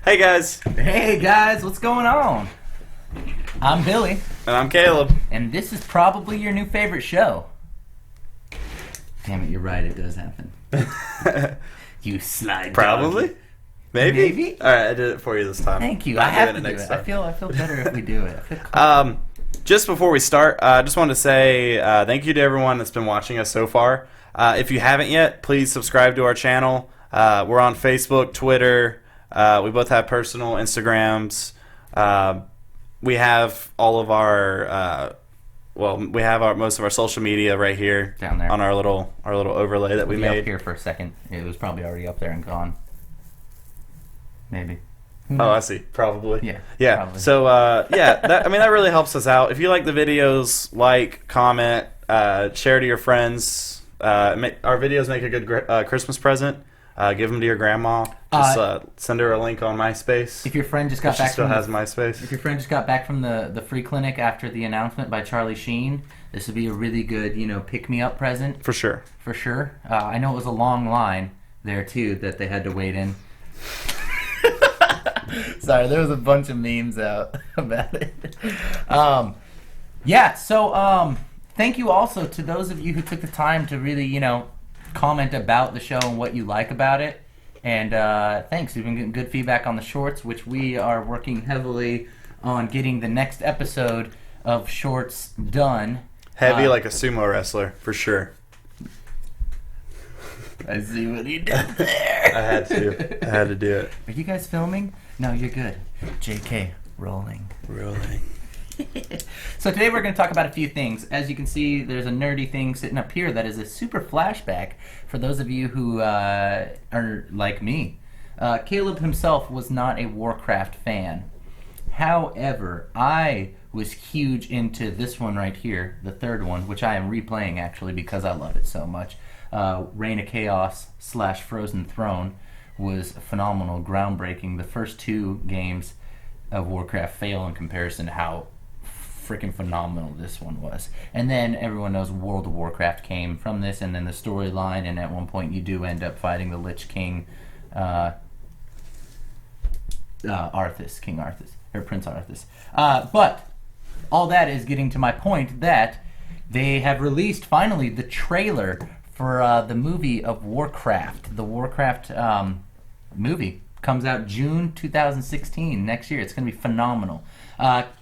Hey guys. Hey guys, what's going on? I'm Billy. And I'm Caleb. And this is probably your new favorite show. Damn it, you're right, it does happen. You slide Probably? doggy. Maybe? Alright, I did it for you this time. Thank you. I'm I have doing to do next it. time. I feel better if we do it. I feel cool. Just before we start, I just wanted to say thank you to everyone that's been watching us so far. If you haven't yet, please subscribe to our channel. We're on Facebook, Twitter. We both have personal Instagrams. We have all of our, we have most of our social media right here Down there on our little overlay that we We'll be made. up here for a second. It was probably already up there and gone. Maybe. Oh, I see. Probably. Yeah. Probably. So, that really helps us out. If you like the videos, like, comment, share to your friends. Our videos make a good Christmas present. Give them to your grandma. Just send her a link on MySpace. If your friend just got back, she still has MySpace. If your friend just got back from the free clinic after the announcement by Charlie Sheen, this would be a really good, pick me up present. For sure. For sure. I know it was a long line there too that they had to wait in. Sorry, there was a bunch of memes out about it. So thank you also to those of you who took the time to really, comment about the show and what you like about it. And thanks. We've been getting good feedback on the shorts, which we are working heavily on getting the next episode of shorts done. Heavy like a sumo wrestler, for sure. I see what he did there. I had to do it. Are you guys filming? No, you're good. JK, rolling. So today we're going to talk about a few things. As you can see, there's a nerdy thing sitting up here that is a super flashback for those of you who are like me. Caleb himself was not a Warcraft fan. However, I was huge into this one right here, the third one, which I am replaying actually because I love it so much. Reign of Chaos / Frozen Throne was phenomenal, groundbreaking. The first two games of Warcraft fail in comparison to how freaking phenomenal this one was. And then everyone knows World of Warcraft came from this, and then the storyline, and at one point you do end up fighting the Lich King, King Arthas, or Prince Arthas. But all that is getting to my point that they have released finally the trailer for the movie of Warcraft. The Warcraft movie comes out June 2016, next year. It's going to be phenomenal.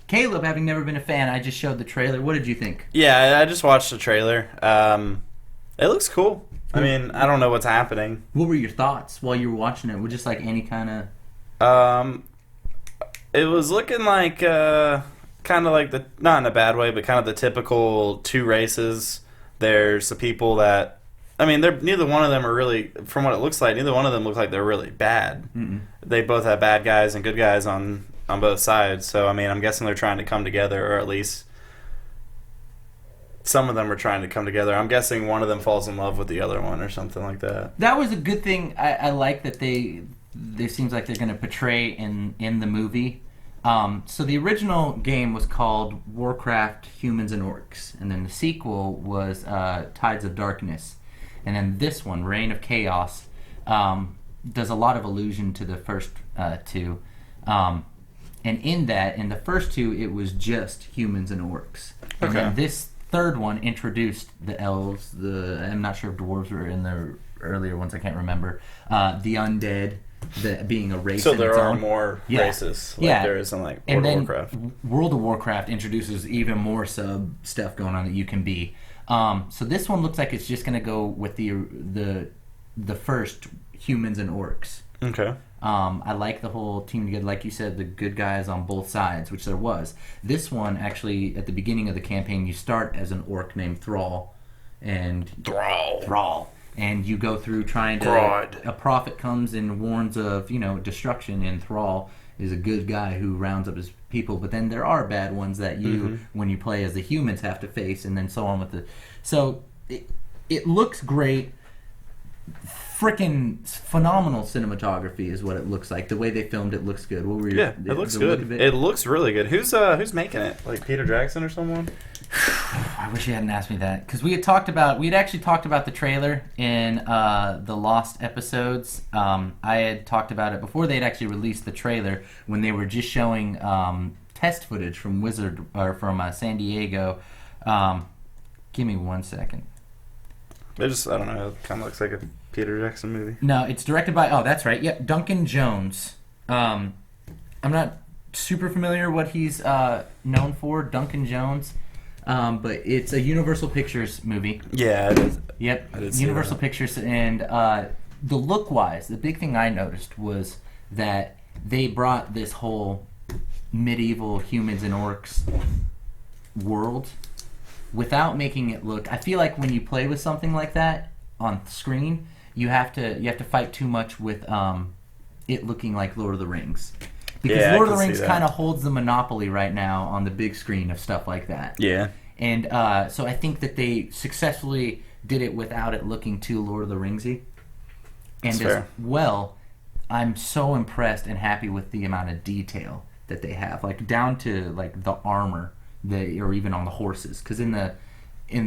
Caleb, having never been a fan, I just showed the trailer. What did you think? Yeah, I just watched the trailer. It looks cool. I mean, I don't know what's happening. What were your thoughts while you were watching it? Were just like any kind of... It was looking like, kind of like the, not in a bad way, but kind of the typical two races. There's the people that, I mean, neither one of them are really, from what it looks like, neither one of them look like they're really bad. Mm-mm. They both have bad guys and good guys on both sides. So, I mean, I'm guessing they're trying to come together, or at least some of them are trying to come together. I'm guessing one of them falls in love with the other one or something like that. That was a good thing. I like that they seems like they're going to portray in the movie. So the original game was called Warcraft Humans and Orcs, and then the sequel was Tides of Darkness, and then this one, Reign of Chaos, does a lot of allusion to the first two. And in the first two, it was just humans and orcs. And Okay. then this third one introduced the elves. I'm not sure if dwarves were in the earlier ones. I can't remember. The undead, being a race. So in there its are own. more races. Like there is in like And World of then Warcraft. World of Warcraft introduces even more sub stuff going on that you can be. So this one looks like it's just going to go with the first humans and orcs. Okay. I like the whole team together, like you said, the good guys on both sides, which there was. This one, actually, at the beginning of the campaign, you start as an orc named Thrall. and you go through trying to. God. A prophet comes and warns of destruction, and Thrall is a good guy who rounds up his people. But then there are bad ones that you, when you play as the humans, have to face, and then so on with the. So it looks great. Freaking phenomenal cinematography is what it looks like. The way they filmed it looks good. What were your, it looks good. It looks really good. Who's making it? Like Peter Jackson or someone? I wish you hadn't asked me that, because we had actually talked about the trailer in the Lost episodes. I had talked about it before they had actually released the trailer, when they were just showing test footage from San Diego. Give me 1 second. I don't know. It kind of looks like a Peter Jackson movie. No, it's directed by. Oh, that's right. Yeah, Duncan Jones. I'm not super familiar what he's known for, Duncan Jones. But it's a Universal Pictures movie. Yeah, it is. Yep, Universal Pictures, and the look-wise, the big thing I noticed was that they brought this whole medieval humans and orcs world without making it look. I feel like when you play with something like that on screen, you have to fight too much with it looking like Lord of the Rings. Because Lord of the Rings kind of holds the monopoly right now on the big screen of stuff like that. Yeah. And so I think that they successfully did it without it looking too Lord of the Ringsy. And as well, I'm so impressed and happy with the amount of detail that they have, like down to like the armor, or even on the horses. Because in the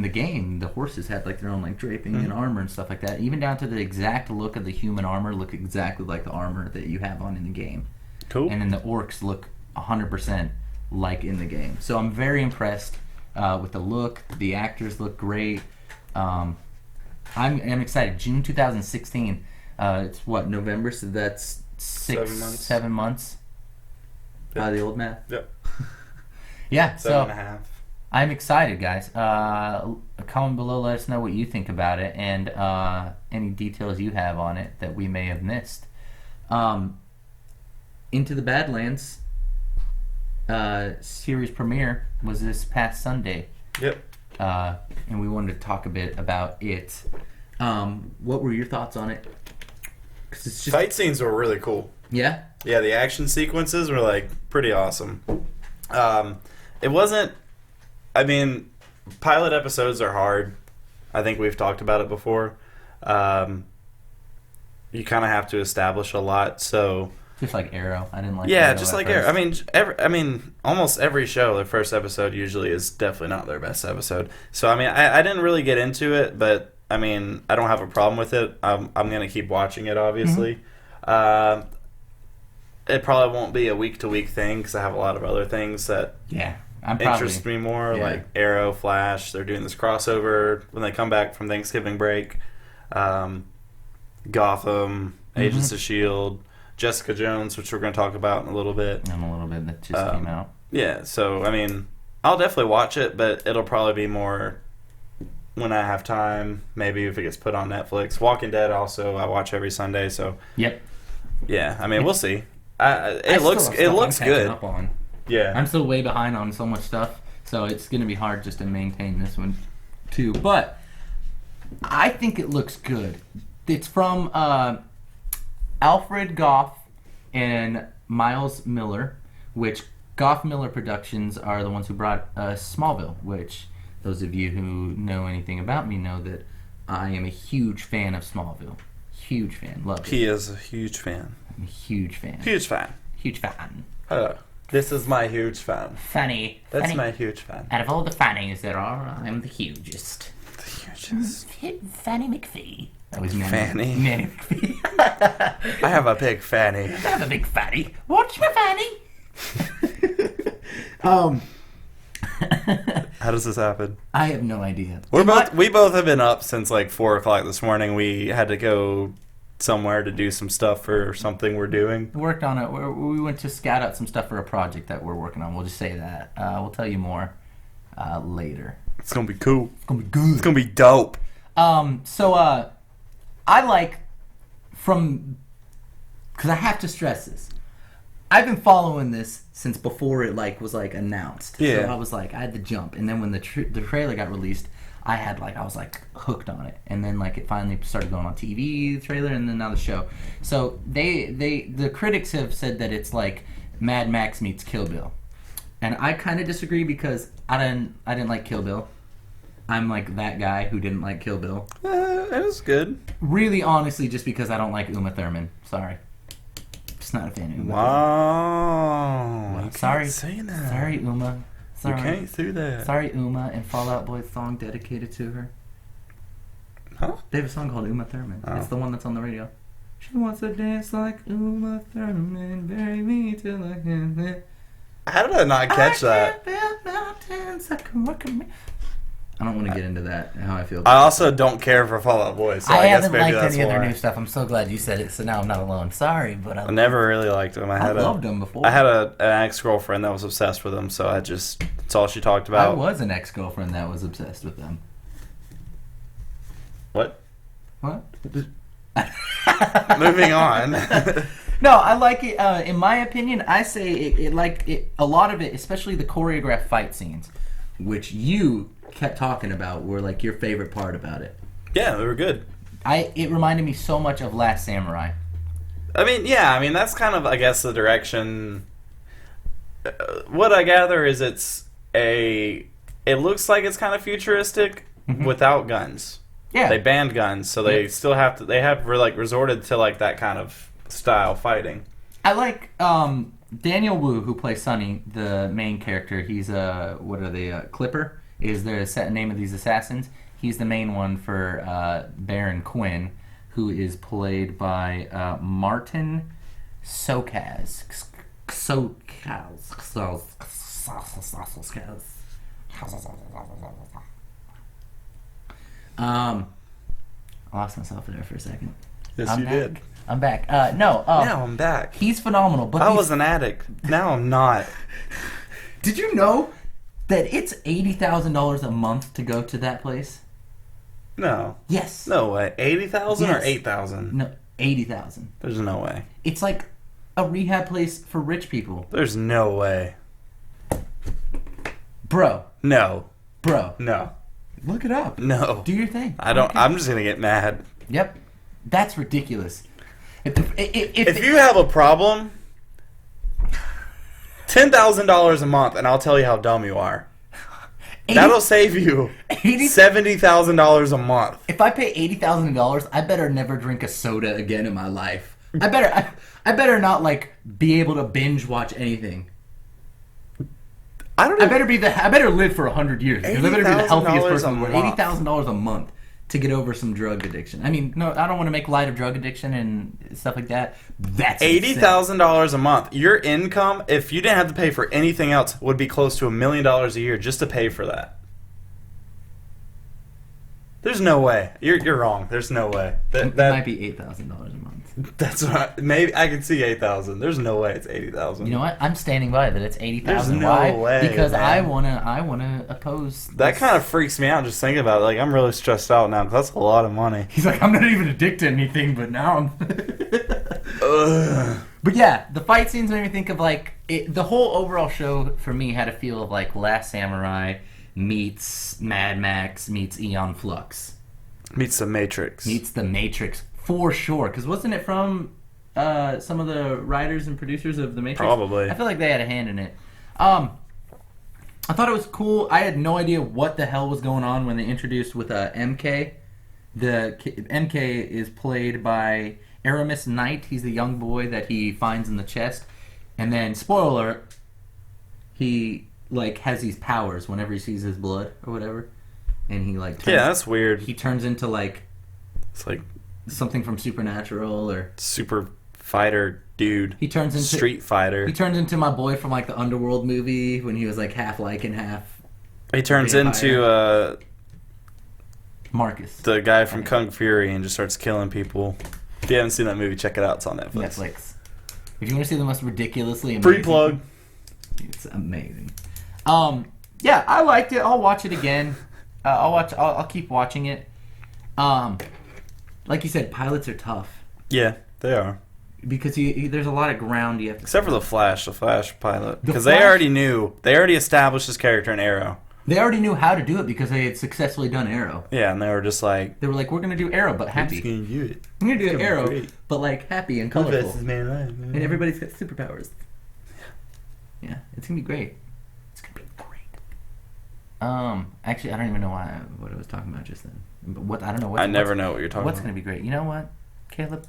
game, the horses had like their own like draping and armor and stuff like that. Even down to the exact look of the human armor look exactly like the armor that you have on in the game. Cool. And then the orcs look 100% like in the game. So I'm very impressed with the look. The actors look great. I'm excited. June 2016. It's what, November? So that's 7 months. Yep. The old math. Yep. Yeah. 7.5. I'm excited, guys. Comment below. Let us know what you think about it, and any details you have on it that we may have missed. Into the Badlands series premiere was this past Sunday. Yep. And we wanted to talk a bit about it. What were your thoughts on it? 'Cause it's just... Fight scenes were really cool. Yeah? Yeah, the action sequences were like pretty awesome. It wasn't... I mean, pilot episodes are hard. I think we've talked about it before. You kind of have to establish a lot, so... Just like Arrow. I didn't like Arrow. Yeah, Arrow just at like first. Arrow. I mean, almost every show, their first episode usually is definitely not their best episode. So, I mean, I didn't really get into it, but, I mean, I don't have a problem with it. I'm going to keep watching it, obviously. It probably won't be a week-to-week thing, because I have a lot of other things that interest me more, like Arrow, Flash. They're doing this crossover when they come back from Thanksgiving break. Gotham, Agents of S.H.I.E.L.D., Jessica Jones, which we're going to talk about in a little bit. That just came out. Yeah, so, I mean, I'll definitely watch it, but it'll probably be more when I have time, maybe if it gets put on Netflix. Walking Dead also, I watch every Sunday, so... Yep. Yeah, I mean, we'll see. It looks good. Up on. Yeah. I'm still way behind on so much stuff, so it's going to be hard just to maintain this one, too. But I think it looks good. It's from... Alfred Goff and Miles Miller, which Goff Miller Productions are the ones who brought Smallville, which those of you who know anything about me know that I am a huge fan of Smallville. Huge fan. Love it. He is a huge fan. I'm a huge fan. Huge fan. Huge fan. Hello. This is my huge fan. Fanny. That's my huge fan. Out of all the Fannies there are, I'm the hugest. The hugest. Fanny McPhee. That was Fanny. Nanny McPhee. I have a big fanny. I have a big fanny. Watch my fanny. How does this happen? I have no idea. We both have been up since like 4 o'clock this morning. We had to go somewhere to do some stuff for something we're doing. We worked on it. We went to scout out some stuff for a project that we're working on. We'll just say that. We'll tell you more later. It's gonna be cool. It's gonna be good. It's gonna be dope. I like because I have to stress this. I've been following this since before it was announced. Yeah. So I was like, I had to jump, and then when the trailer got released, I was like hooked on it, and then like it finally started going on TV, the trailer, and then now the show. So the critics have said that it's like Mad Max meets Kill Bill, and I kind of disagree because I didn't like Kill Bill. I'm like that guy who didn't like Kill Bill. It was good. Really, honestly, just because I don't like Uma Thurman. Sorry. Just not a fan of Uma Wow. Thurman. You Sorry. can't say that. Sorry, Uma. Sorry. You can't do that. Sorry, Uma, and Fall Out Boy's song dedicated to her. Huh? They have a song called Uma Thurman. Oh. It's the one that's on the radio. She wants to dance like Uma Thurman, bury me till I can. How did I not catch that? Build mountains, I can work 'em. I don't want to get into that, how I feel. I also don't care for Fall Out Boy, so I guess haven't maybe liked that's any of their why. new stuff. I'm so glad you said it, so now I'm not alone. Sorry, but I never really liked him. I loved him before. I had an ex-girlfriend that was obsessed with him, so that's all she talked I about. was an ex-girlfriend that was obsessed with them. What? What? Moving on. No, I like it. In my opinion, I say it. A lot of it, especially the choreographed fight scenes, which you kept talking about, were like your favorite part about it. Yeah, they were good. It reminded me so much of Last Samurai. I mean, that's kind of, I guess, the direction. What I gather is it looks like it's kind of futuristic without guns. Yeah, They banned guns, so they still have to. They have resorted to like that kind of style fighting. I like Daniel Wu, who plays Sonny, the main character. He's Clipper is the name of these assassins. He's the main one for Baron Quinn, who is played by Martin Sokaz. I lost myself there for a second. Yes, I'm you back. did. I'm back. No. Now I'm back. He's phenomenal. But I was an addict. Now I'm not. Did you know that it's $80,000 a month to go to that place? No. Yes. No way. 80,000 Yes. or 8,000? No, 80,000. There's no way. It's like a rehab place for rich people, There's no way. bro. No. No, look it up. No. Do your thing. I don't. Okay. I'm just gonna get mad. Yep, that's ridiculous. If you have a problem, $10,000 a month, and I'll tell you how dumb you are. That'll save you $70,000 a month. If I pay $80,000, I better never drink a soda again in my life. I better not like be able to binge watch anything. I better live for 100 years because I better be the healthiest person in the world. $80,000 a month to get over some drug addiction. I mean, no, I don't want to make light of drug addiction and stuff like that. That's $80,000 a month. Your income, if you didn't have to pay for anything else, would be close to $1 million a year just to pay for that. There's no way. You're wrong. There's no way. It might be $8,000 a month. That's what maybe I can see 8,000. There's no way it's 80,000. You know what? I'm standing by that it's 80,000. There's no Why? way, Because man. I wanna oppose. That this. kind of freaks me out just thinking about it. Like, I'm really stressed out now because that's a lot of money. He's like, I'm not even addicted to anything, but now I'm. Ugh. But yeah, the fight scenes made me think of like the whole overall show for me had a feel of like Last Samurai meets Mad Max meets Aeon Flux Meets the Matrix. meets The Matrix for sure. Because wasn't it from some of the writers and producers of The Matrix? Probably. I feel like they had a hand in it. I thought it was cool. I had no idea what the hell was going on when they introduced with MK. The MK is played by Aramis Knight. He's the young boy that he finds in the chest. And then, spoiler alert, he like has these powers whenever he sees his blood or whatever. And he like turns, Yeah, that's weird. he turns into like It's like something from Supernatural, or super fighter dude. he turns into Street Fighter. He turns into my boy from like the Underworld movie when he was like half Lycan, half He turns vampire. into Marcus. the guy from Kung Fury and just starts killing people. If you haven't seen that movie, check it out. It's on Netflix. Netflix. If you want to see the most ridiculously amazing, Free plug. it's amazing. Yeah, I liked it. I'll watch it again. I'll keep watching it. Like you said, pilots are tough Yeah, they are. because there's a lot of ground you have to. Except for the Flash pilot. The Because they Flash? already knew. They already established his character in Arrow. They already knew how to do it because they had successfully done Arrow. Yeah, and they were just like, They were like, we're gonna do Arrow, but happy. we're just gonna do it. We're gonna do It's Arrow, great. but like happy and Who colorful. best man alive, man? And everybody's got superpowers. Yeah, it's gonna be great. It's gonna be great. Actually, I don't even know what I was talking about just then. But what I don't know. I never know what you're talking What's about. gonna be great? You know what, Caleb?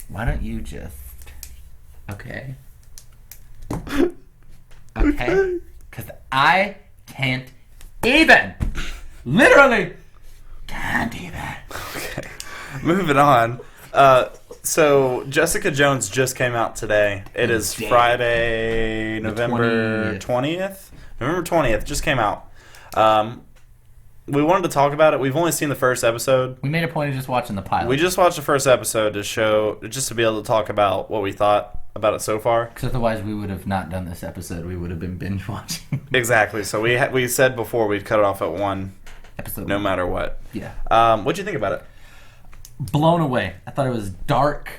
Why don't you just? Okay. Okay. Because I can't even. Literally can't even. Okay. Moving on. So Jessica Jones just came out today. It is Today. Friday, November 20th. November 20th just came out. We wanted to talk about it. We've only seen the first episode. We made a point of just watching the pilot. We just watched the first episode just to be able to talk about what we thought about it so far. Because otherwise we would have not done this episode. We would have been binge watching. Exactly. So we said before we'd cut it off at one Episode. no matter what. Yeah. What'd you think about it? Blown away. I thought it was darker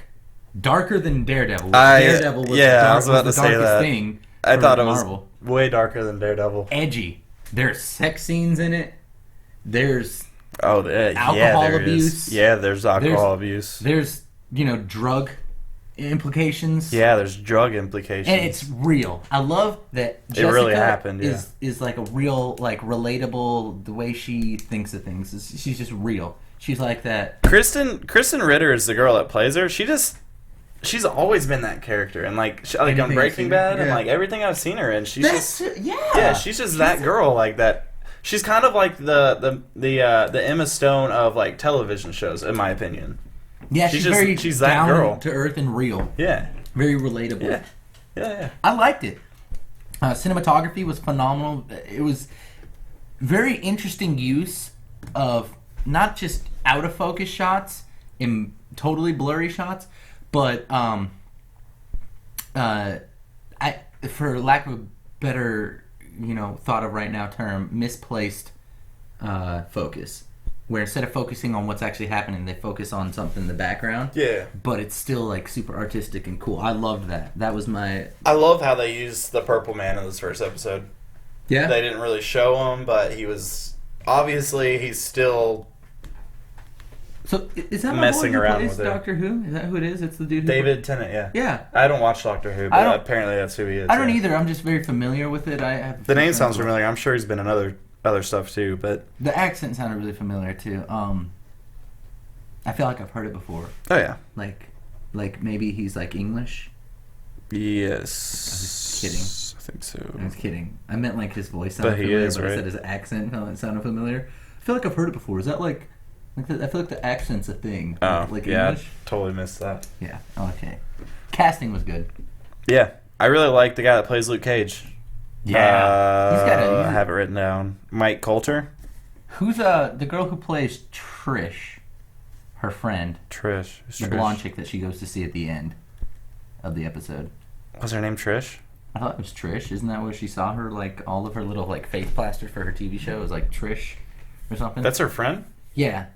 than Daredevil. Daredevil was I was about to say darkest that. thing. I for thought it Marvel. was way darker than Daredevil. Edgy. There's sex scenes in it. There's Alcohol Alcohol abuse. Yeah, there's alcohol There's- abuse. there's drug implications. Yeah, there's drug implications. And it's real. I love that Jessica really happened, yeah. is like a real, like, relatable, the way she thinks of things. She's just real. She's like that. Kristen Ritter is the girl that plays her. She's always been that character, and like on Anything I've Breaking seen her, Bad, and yeah. like everything I've seen her in, she's just that She's girl like that. She's kind of like the Emma Stone of like television shows, in my opinion. Yeah, she's that down girl. to earth and real. Yeah, Very relatable. yeah. I liked it. Cinematography was phenomenal. It was very interesting use of not just out of focus shots and totally blurry shots, but for lack of a better thought of right now term, misplaced focus. Where instead of focusing on what's actually happening, they focus on something in the background. Yeah. But it's still like super artistic and cool. I loved that. That was my. I love how they used the Purple Man in this first episode. Yeah. They didn't really show him, but he's still So is that messing my boy who around plays with it. Doctor Who? Is that who it is? It's the dude. Who David Tennant. Yeah. Yeah. I don't watch Doctor Who, I but don't- apparently that's who he is. I don't yeah. either. I'm just very familiar with it. I have The name sounds familiar. I'm sure he's been in other stuff too, but The accent sounded really familiar too. I feel like I've heard it before. oh yeah. Like maybe he's like English. Yes. I'm just kidding. I think so. I was kidding. I meant like his voice sounded But he familiar, is, but I right? said his accent sounded familiar. I feel like I've heard it before. Is that like I feel like the accent's a thing. Oh, like yeah. English? I totally missed that. Yeah. Okay. Casting was good. Yeah. I really like the guy that plays Luke Cage. Yeah. I have it written down. Mike Coulter. Who's the girl who plays Trish? Her friend, Trish. Who's the Trish? blonde chick that she goes to see at the end of the episode. Was her name Trish? I thought it was Trish. Isn't that where she saw her, like, all of her little, like, face plasters for her TV show? It was, like, Trish or something? That's her friend? Yeah.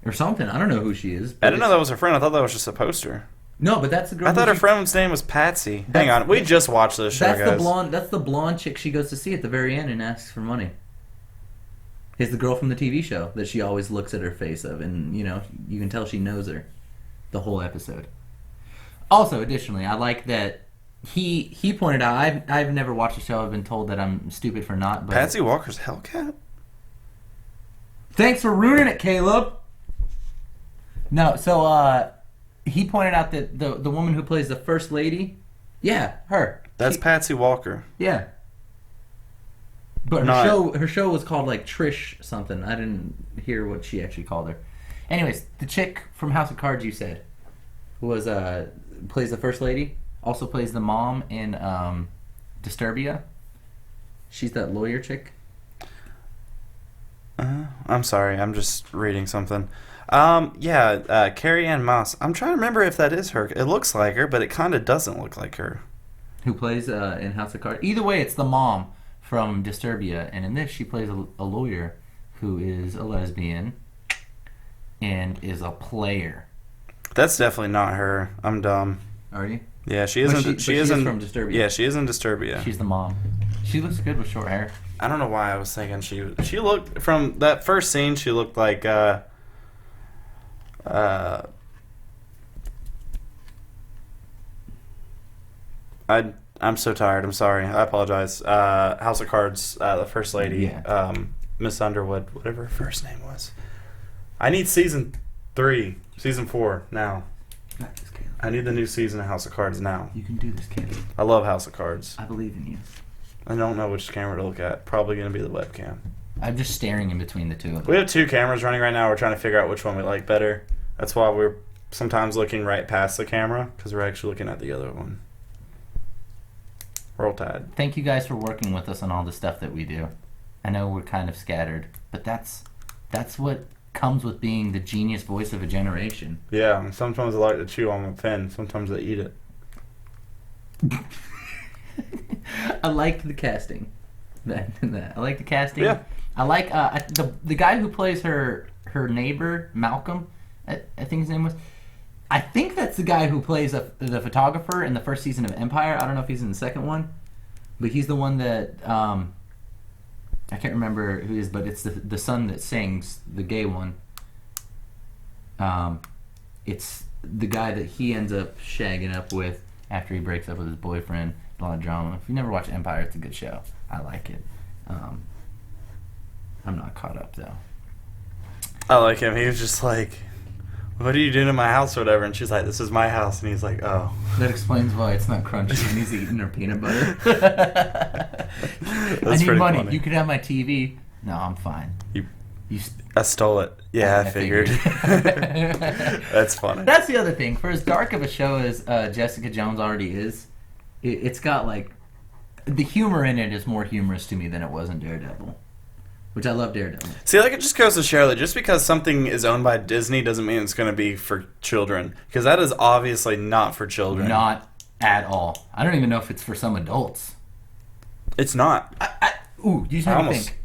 Or something. I don't know who she is. I but didn't know that was her friend. I thought that was just a poster. No, but that's the girl. I thought who her friend's name was Patsy. Hang on. We just watched this show, That's guys. That's the blonde chick she goes to see at the very end and asks for money. Is the girl from the TV show that she always looks at her face of, and you can tell she knows her the whole episode. Also, additionally, I like that he pointed out. I've never watched the show. I've been told that I'm stupid for not. But Patsy Walker's Hellcat? thanks for ruining it, Caleb. No, so he pointed out that the woman who plays the first lady, yeah, her. That's Patsy Walker. Yeah. But her show was called like Trish something. I didn't hear what she actually called her. Anyways, the chick from House of Cards you said was plays the first lady, also plays the mom in Disturbia. She's that lawyer chick. I'm sorry. I'm just reading something. Carrie Ann Moss. I'm trying to remember if that is her. It looks like her, but it kind of doesn't look like her. Who plays in House of Cards. Either way, it's the mom from Disturbia, and in this she plays a lawyer who is a lesbian and is a player. That's definitely not her. I'm dumb. Are you? Yeah, she But isn't. she is from Disturbia. Yeah, she is in Disturbia. She's the mom. She looks good with short hair. I don't know why I was thinking she looked, from that first scene, she looked like I'm so tired. I'm sorry. I apologize. House of Cards, the first lady, Miss Underwood, whatever her first name was. I need season 4 now. I need the new season of House of Cards now. You can do this, Caleb. I love House of Cards. I believe in you. I don't know which camera to look at. Probably going to be the webcam. I'm just staring in between the two of them. We have 2 cameras running right now. We're trying to figure out which one we like better. That's why we're sometimes looking right past the camera, because we're actually looking at the other one. Roll Tide. Thank you guys for working with us on all the stuff that we do. I know we're kind of scattered, but that's what comes with being the genius voice of a generation. Yeah, and sometimes I like to chew on my pen. Sometimes I eat it. I liked the casting. I like the casting. Yeah. I like the guy who plays her neighbor, Malcolm, I think his name was. I think that's the guy who plays the photographer in the first season of Empire. I don't know if he's in the second one, but he's the one that I can't remember who he is, but it's the son that sings, the gay one. It's the guy that he ends up shagging up with after he breaks up with his boyfriend. A lot of drama. If you never watched Empire, it's a good show. I like it. I'm not caught up though. I like him. He was just like, "What are you doing in my house or whatever?" And she's like, "This is my house." And he's like, "Oh." That explains why it's not crunchy and he's eating her peanut butter. I need money. Funny. You could have my TV. No, I'm fine. I stole it. Yeah, I figured. That's funny. That's the other thing. For as dark of a show as Jessica Jones already is, it's got like the humor in it is more humorous to me than it was in Daredevil. Which I love Daredevil. See, like, it just goes to show that just because something is owned by Disney doesn't mean it's going to be for children. Because that is obviously not for children. Not at all. I don't even know if it's for some adults. It's not. Ooh, you have to think.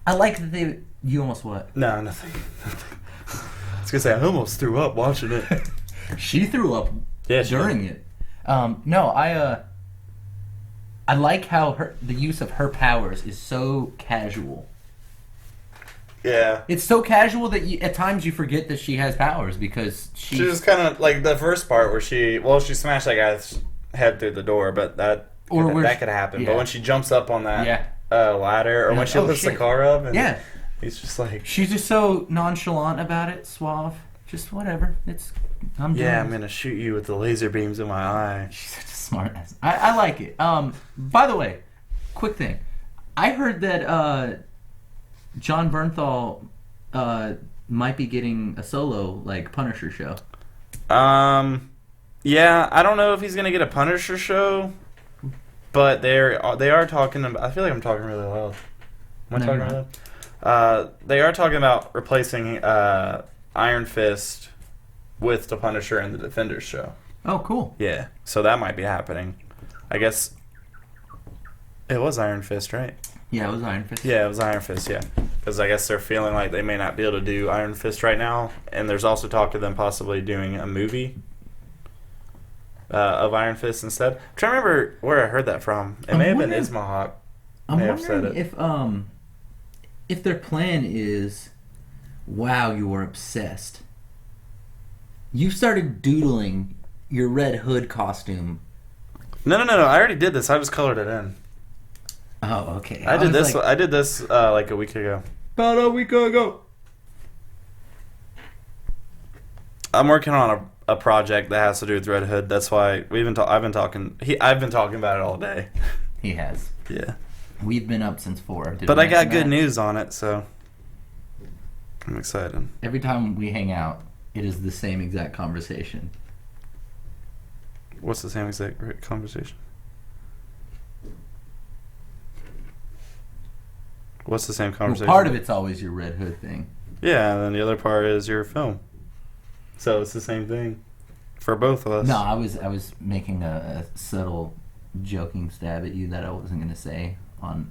I like that they... You almost what? No, nothing. I was going to say, I almost threw up watching it. She threw up during it. No, I like how the use of her powers is so casual. Yeah. It's so casual that at times you forget that she has powers because she just kind of like the first part where she smashed that guy's head through the door, but that could happen. Yeah. But when she jumps up on that ladder, or when she lifts the car up, and he's just like, she's just so nonchalant about it, suave, just whatever. I'm gonna shoot you with the laser beams in my eye. She's such a smart ass. I like it. By the way, quick thing, I heard that John Bernthal might be getting a solo like Punisher show. Yeah, I don't know if he's gonna get a Punisher show, but they are talking about. I feel like I'm talking really loud. Am I talking really loud? They are talking about replacing Iron Fist with the Punisher and the Defenders show. Oh, cool. Yeah, so that might be happening. I guess it was Iron Fist, right? Yeah, it was Iron Fist. Yeah, it was Iron Fist, yeah. Because I guess they're feeling like they may not be able to do Iron Fist right now. And there's also talk of them possibly doing a movie of Iron Fist instead. I'm trying to remember where I heard that from. It may have been Ismahawk. I'm wondering if their plan is, wow, you were obsessed. You started doodling your Red Hood costume. No. I already did this. I just colored it in. Oh, okay. I did this like a week ago. About a week ago. I'm working on a project that has to do with Red Hood. That's why I've been talking about it all day. He has. Yeah. We've been up since 4. But I got good news on it, so I'm excited. Every time we hang out, it is the same exact conversation. What's the same exact conversation? What's the same conversation? Well, part of it's always your Red Hood thing. Yeah, and then the other part is your film. So it's the same thing for both of us. No, I was making a subtle joking stab at you that I wasn't going to say on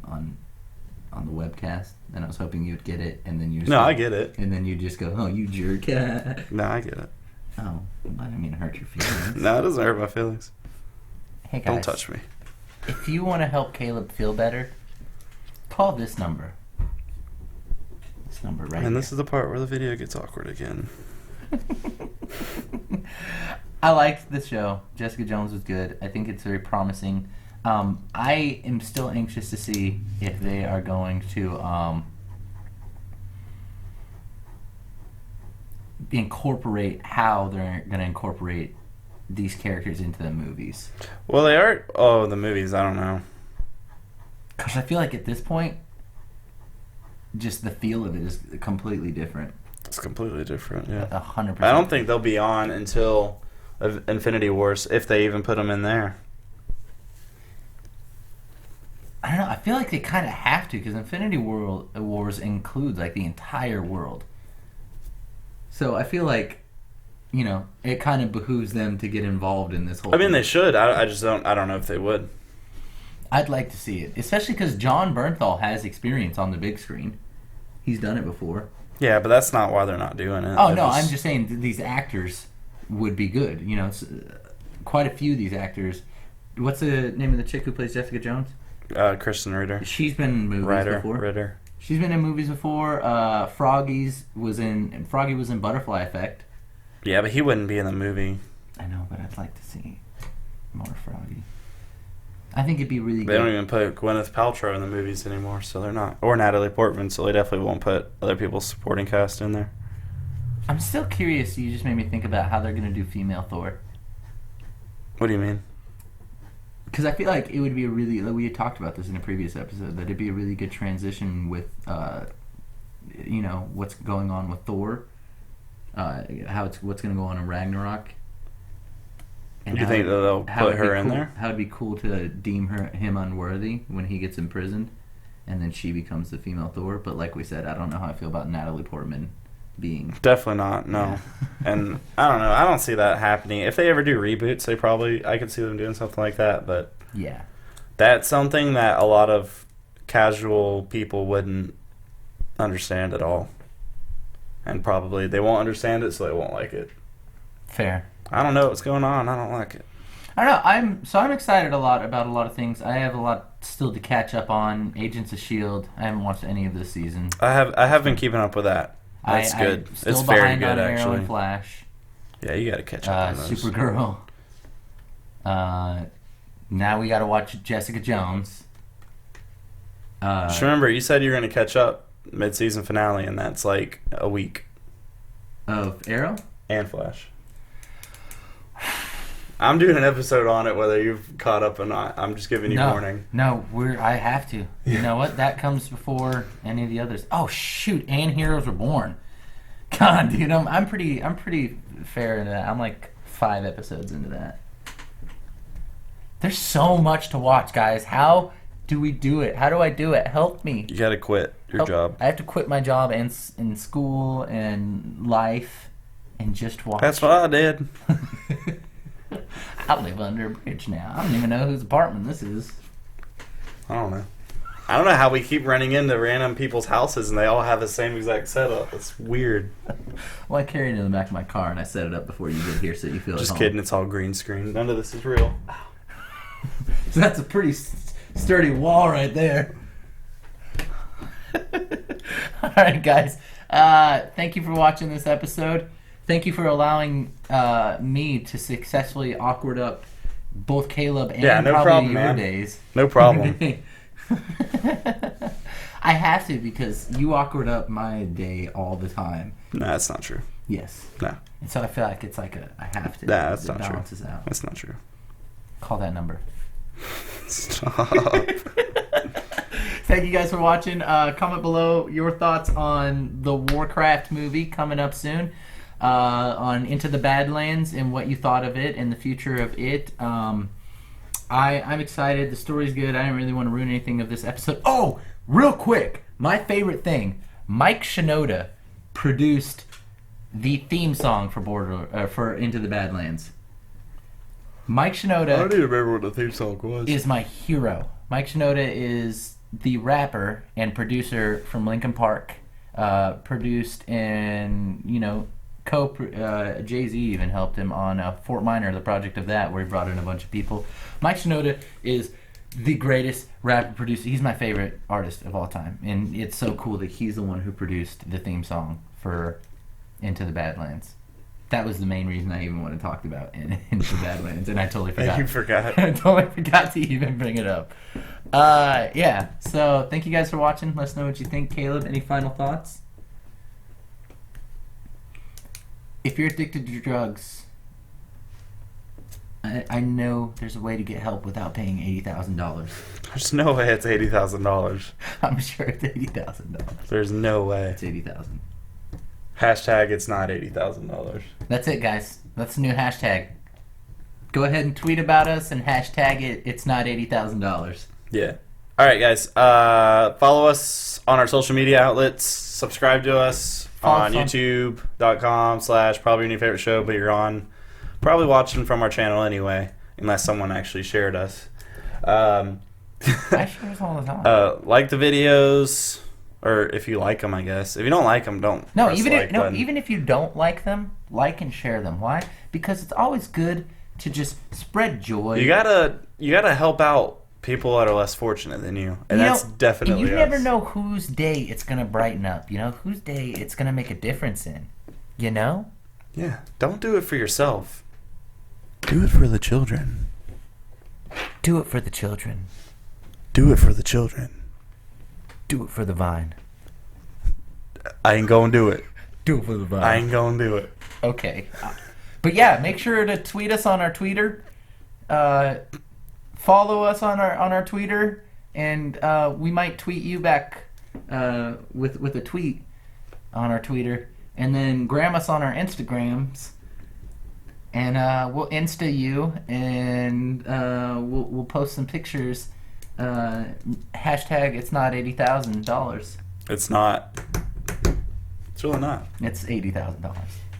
the webcast, and I was hoping you'd get it, and then you. I get it. And then you just go, "Oh, you jerk." No, I get it. Oh, I didn't mean to hurt your feelings. No, it doesn't hurt my feelings. Hey guys, don't touch me. If you want to help Caleb feel better, Call this number. This number right And here. this is the part where the video gets awkward again. I liked the show. Jessica Jones was good. I think it's very promising. I am still anxious to see if they are going to incorporate how they're going to incorporate these characters into the movies. Well, they are. Oh, the movies. I don't know. Because I feel like at this point, just the feel of it is completely different. It's completely different. Yeah. 100%. I don't think they'll be on until Infinity Wars, if they even put them in there. I don't know. I feel like they kind of have to because Infinity Wars includes like the entire world. So I feel like, you know, it kind of behooves them to get involved in this whole I mean, thing. they should. I just don't. I don't know if they would. I'd like to see it, especially because John Bernthal has experience on the big screen. He's done it before. Yeah, but that's not why they're not doing it. Oh, They're no, I'm just saying these actors would be good. You know, quite a few of these actors. What's the name of the chick who plays Jessica Jones? Kristen Ritter. She's been in movies before. Ritter. She's been in movies before. Froggy was in Butterfly Effect. Yeah, but he wouldn't be in the movie. I know, but I'd like to see more Froggy. I think it'd be really good. They don't even put Gwyneth Paltrow in the movies anymore, so they're not. Or Natalie Portman, so they definitely won't put other people's supporting cast in there. I'm still curious. You just made me think about how they're going to do female Thor. What do you mean? Because I feel like it would be a really... Like we had talked about this in a previous episode, that it'd be a really good transition with, you know, what's going on with Thor. What's going to go on in Ragnarok. Do you think that they'll put her in there? How it'd be cool to deem him unworthy when he gets imprisoned, and then she becomes the female Thor. But like we said, I don't know how I feel about Natalie Portman being... Definitely not, no. And I don't know. I don't see that happening. If they ever do reboots, I could see them doing something like that. But yeah, that's something that a lot of casual people wouldn't understand at all. And probably they won't understand it, so they won't like it. fair. I don't know what's going on. I don't like it. I don't know. I'm excited about a lot of things. I have a lot still to catch up on. Agents of S.H.I.E.L.D. I haven't watched any of this season. I have been keeping up with that. That's good. I'm still it's very behind good, on Arrow actually. and Flash. Yeah, you got to catch up on those. Supergirl. Now we got to watch Jessica Jones. Just remember, you said you were going to catch up mid-season finale, and that's like a week. Of Arrow? And Flash. I'm doing an episode on it, whether you've caught up or not. I'm just giving you warning. No, I have to. You know what? That comes before any of the others. Oh shoot! And Heroes Were Born. God, dude, I'm pretty fair into that. I'm like 5 episodes into that. There's so much to watch, guys. How do we do it? How do I do it? Help me. You got to quit your job. I have to quit my job and in school and life and just watch. That's what I did. I live under a bridge now. I don't even know whose apartment this is. I don't know. I don't know how we keep running into random people's houses and they all have the same exact setup. It's weird. Well, I carried it in the back of my car and I set it up before you get here so you feel Just at home. kidding. It's all green screen. None of this is real. So that's a pretty sturdy wall right there. All right, guys. Thank you for watching this episode. Thank you for allowing me to successfully awkward up both Caleb and no probably problem, your man. days. No problem. I have to because you awkward up my day all the time. No, that's not true. Yes. No. And so I feel like it's like I have to. Nah, that's it not true. balances out. That's not true. Call that number. Stop. Thank you guys for watching. Comment below your thoughts on the Warcraft movie coming up soon. On Into the Badlands and what you thought of it and the future of it. I'm excited. The story's good. I didn't really want to ruin anything of this episode. Oh, real quick, my favorite thing. Mike Shinoda produced the theme song for Into the Badlands. Mike Shinoda. I don't even remember what the theme song was. Is my hero. Mike Shinoda is the rapper and producer from Linkin Park. Produced and Jay-Z even helped him on Fort Minor, the project of that, where he brought in a bunch of people. Mike Shinoda is the greatest rapper producer. He's my favorite artist of all time, and it's so cool that he's the one who produced the theme song for Into the Badlands. That was the main reason I even wanted to talk about Into the Badlands, and I totally forgot. You forgot. I totally forgot to even bring it up. Yeah, so thank you guys for watching. Let us know what you think. Caleb, any final thoughts? If you're addicted to drugs, I know there's a way to get help without paying $80,000. There's no way it's $80,000. I'm sure it's $80,000. There's no way. It's $80,000. Hashtag it's not $80,000. That's it, guys. That's the new hashtag. Go ahead and tweet about us and hashtag it. It's not $80,000. Yeah. All right, guys. Follow us on our social media outlets. Subscribe to us on youtube.com/probably your new favorite show, but you're on. Probably watching from our channel anyway, unless someone actually shared us. I share us all the time. Like the videos, or if you like them, I guess. If you don't like them, don't. No, press even if you don't like them, like and share them. Why? Because it's always good to just spread joy. You gotta help out people that are less fortunate than you, and that's definitely. You never know whose day it's gonna brighten up. You know whose day it's gonna make a difference in. You know. Yeah. Don't do it for yourself. Do it for the children. Do it for the children. Do it for the children. Do it for the vine. I ain't gonna do it. Do it for the vine. I ain't gonna do it. Okay. But yeah, make sure to tweet us on our Twitter. Follow us on our Twitter, and we might tweet you back with a tweet on our Twitter, and then gram us on our Instagrams. And we'll Insta you, and we'll post some pictures. Hashtag it's not $80,000. It's not. It's really not. It's $80,000.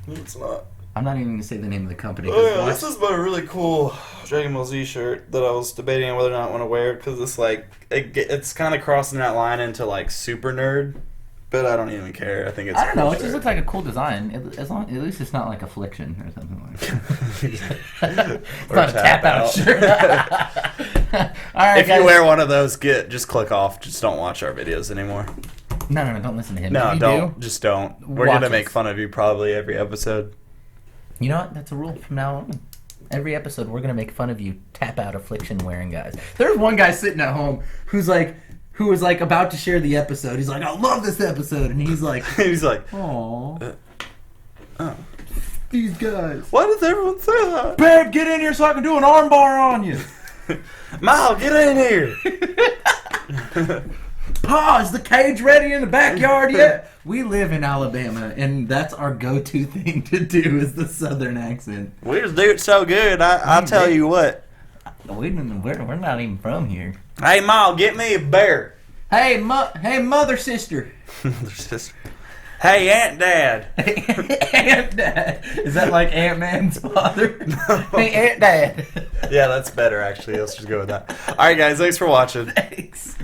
It's not. I'm not even going to say the name of the company. Oh yeah, this is my really cool Dragon Ball Z shirt that I was debating on whether or not I want to wear, because it's like it's kind of crossing that line into like super nerd. But I don't even care. I think it's. I don't know. It just looks like a cool design. At least it's not like Affliction or something like that. It's not a tap out shirt. All right, if guys. you wear one of those, just click off. Just don't watch our videos anymore. No, don't listen to him. No, if you don't. do, just don't. We're gonna make fun of you probably every episode. You know what? That's a rule from now on. Every episode, we're gonna make fun of you tap out Affliction wearing guys. There's one guy sitting at home who was like about to share the episode. He's like, I love this episode, and he's like, "Aw, oh, these guys." Why does everyone say that? Babe, get in here so I can do an armbar on you. Mal, get in here. Pa, is the cage ready in the backyard yet? We live in Alabama, and that's our go-to thing to do is the Southern accent. We just do it so good. I'll tell you what. We're not even from here. Hey, Mal, get me a bear. Hey, mother sister. Mother sister. Hey, Aunt Dad. Aunt Dad. Is that like Ant-Man's father? No. Hey, Aunt Dad. Yeah, that's better, actually. Let's just go with that. All right, guys. Thanks for watching. Thanks.